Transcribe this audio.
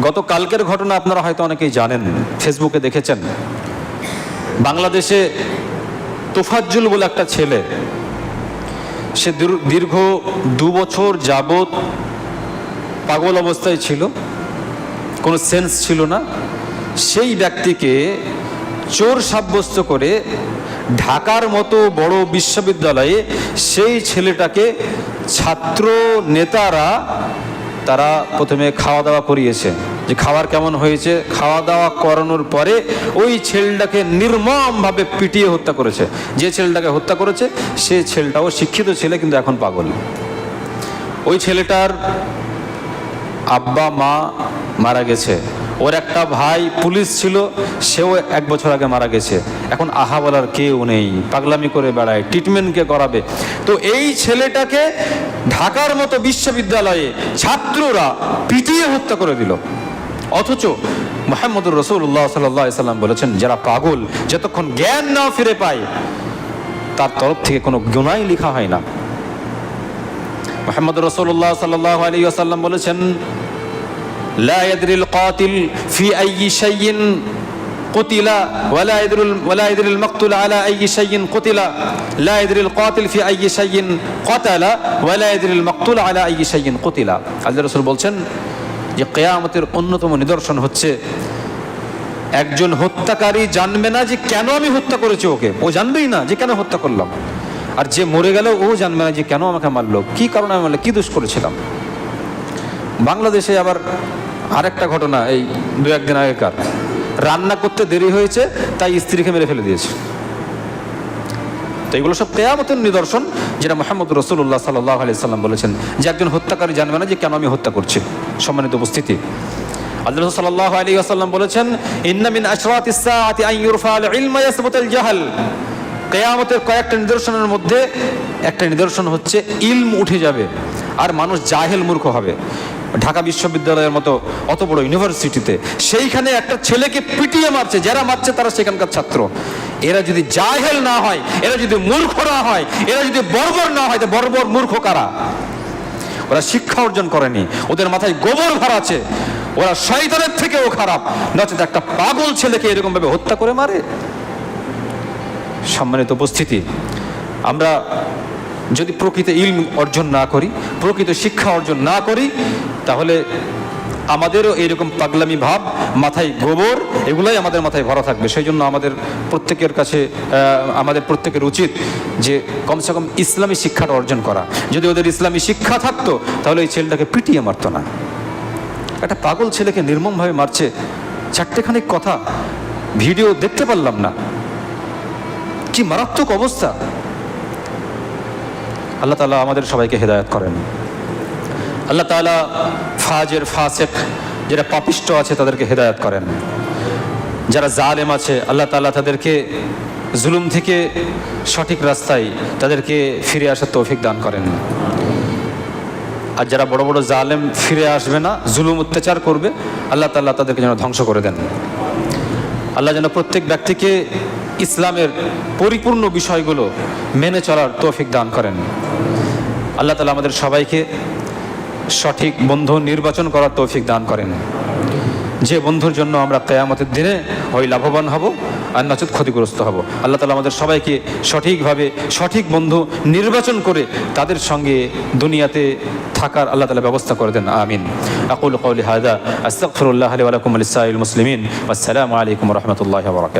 গতকালকের ঘটনা আপনারা হয়তো অনেকেই জানেন, ফেসবুকে দেখেছেন। বাংলাদেশে তোফাজ্জল বলে একটা ছেলে, সে দীর্ঘ 2 বছর যাবৎ পাগল অবস্থায় ছিল, কোনো সেন্স ছিল না। সেই ব্যক্তিকে চোর সাব্যস্ত করে ঢাকার মতো বড় বিশ্ববিদ্যালয়ে সেই ছেলেটাকে ছাত্র নেতারা তারা প্রথমে খাওয়া দাওয়া করিয়েছে। যে খাবার কেমন হয়েছে, খাওয়া দাওয়া করানোর পরে ওই ছেলেটাকে নির্মমভাবে পিটিয়ে হত্যা করেছে। যে ছেলেটাকে হত্যা করেছে সে ছেলেটাও শিক্ষিত ছেলে, কিন্তু এখন পাগল। ওই ছেলেটার আব্বা মা মারা গেছে, ওর একটা ভাই পুলিশ ছিল, সেও 1 বছর আগে মারা গেছে। এখন আহা বলার কেউ নেই, পাগলামি করে বেড়ায়, ট্রিটমেন্ট কে করাবে? তো এই ছেলেটাকে ঢাকার মতো বিশ্ববিদ্যালয়ে ছাত্ররা পিটিয়ে হত্যা করে দিল। অথচ মুহাম্মদুর রাসূলুল্লাহ সাল্লাল্লাহু আলাইহি সাল্লাম বলেছেন, যারা পাগল যতক্ষণ জ্ঞান না ফিরে পায় তার তরফ থেকে কোনো গুনাহই লেখা হয় না। মুহাম্মদুর রাসূলুল্লাহ সাল্লাল্লাহু আলাইহি ওয়াসাল্লাম বলেছেন, লা ইয়াদরিল কাতিল ফি আইয়ি শাইইন কুতিলা ওয়ালা ইয়াদরিল মাকতুল আলা আইয়ি শাইইন কুতিলা, লা ইয়াদরিল কাতিল ফি আইয়ি শাইইন কাতালা ওয়ালা ইয়াদরিল মাকতুল আলা আইয়ি শাইইন কুতিলা। আল্লাহর রাসূল বলছেন যে কিয়ামতের অন্যতম নিদর্শন হচ্ছে একজন হত্যাকারী জানবে না যে কেন আমি হত্যা করেছি ওকে, ও জানবেই না যে কেন হত্যা করলাম। আর যে মরে গেল ও জানবে না যে কেন আমাকে মারলো, কি কারণে আমি মারলো, কি দোষ করেছিলাম। বাংলাদেশে আবার আরেকটা ঘটনা, এই 2-1 দিন আগেকার, রান্না করতে দেরি হয়েছে তাই স্ত্রীকে মেরে ফেলে দিয়েছে। তো এগুলো সব কিয়ামতের নিদর্শন, যেটা মুহাম্মদুর রাসূলুল্লাহ সাল্লাল্লাহু আলাইহি সাল্লাম বলেছেন যে একজন হত্যাকারী জানবে না যে কেন আমি হত্যা করছি। সম্মানিত উপস্থিতি, আল্লাহ রাসূল সাল্লাল্লাহু আলাইহি ওয়াসাল্লাম বলেছেন, ইন্না মিন আশরাতিস সাআতি আন ইউরফাল ইলমা ইয়াসবুতুল জাহল। কিয়ামতের কয়েকটা নিদর্শনের মধ্যে একটা নিদর্শন হচ্ছে ইলম উঠে যাবে আর মানুষ জাহেল মূর্খ হবে। ঢাকা বিশ্ববিদ্যালয়ের মতো অত বড় ইউনিভার্সিটিতে সেইখানে একটা ছেলেকে পিটিয়ে মারছে, যারা মারছে তারা সেখানকার ছাত্র। এরা যদি জাহেল না হয়, এরা যদি মূর্খ না হয়, এরা যদি বর্বর না হয়, তো বর্বর মূর্খ কারা? ওরা শিক্ষা অর্জন করেনি, ওদের মাথায় গোবর ভরা আছে, ওরা শয়তানের থেকেও খারাপ। নচেত একটা পাগল ছেলেকে এরকম ভাবে হত্যা করে মারে। সম্মানিত উপস্থিতি, আমরা যদি প্রকৃত ইলম অর্জন না করি, প্রকৃত শিক্ষা অর্জন না করি, তাহলে আমাদেরও এইরকম পাগলামি ভাব, মাথায় গোবর, এগুলাই আমাদের মাথায় ভরা থাকবে। সেই জন্য আমাদের প্রত্যেকের উচিত যে কমসে কম ইসলামী শিক্ষাটা অর্জন করা। যদি ওদের ইসলামী শিক্ষা থাকতো তাহলে এই ছেলেটাকে পিটিয়ে মারতো না। একটা পাগল ছেলেকে নির্মমভাবে মারছে, 4টেখানিক কথা ভিডিও দেখতে পারলাম না, কি মারাত্মক অবস্থা। আল্লাহ তাআলা আমাদের সবাইকে হেদায়েত করেন। আল্লাহ তাআলা ফাজের ফাসিক যারা পাপিষ্ট আছে তাদেরকে হেদায়েত করেন। যারা জালেম আছে আল্লাহ তাআলা তাদেরকে জুলুম থেকে সঠিক রাস্তায় তাদেরকে ফিরে আসার তৌফিক দান করেন। আর যারা বড় বড় জালেম ফিরে আসবে না, জুলুম অত্যাচার করবে, আল্লাহ তাআলা তাদেরকে যেন ধ্বংস করে দেন। আল্লাহ যেন প্রত্যেক ব্যক্তিকে ইসলামের পরিপূর্ণ বিষয়গুলো মেনে চলার তৌফিক দান করেন। আল্লাহ তাআলা আমাদের সবাইকে সঠিক বন্ধু নির্বাচন করার তৌফিক দান করেন, যে বন্ধুর জন্য আমরা কিয়ামতের দিনে হয় লাভবান হব আর নচেত ক্ষতিগ্রস্ত হব। আল্লাহ তাআলা আমাদের সবাইকে সঠিকভাবে সঠিক বন্ধু নির্বাচন করে তাদের সঙ্গে দুনিয়াতে থাকার আল্লাহ তাআলা ব্যবস্থা করে দেন। আমিন। আকুলু কওলি হাযা আস্তাগফিরুল্লাহ লি ওয়া লাকুম ওয়া লিসাইরিল মুসলিমিন। ওয়াসসালামু আলাইকুম ওয়া রাহমাতুল্লাহি ওয়া বারাকাতুহু।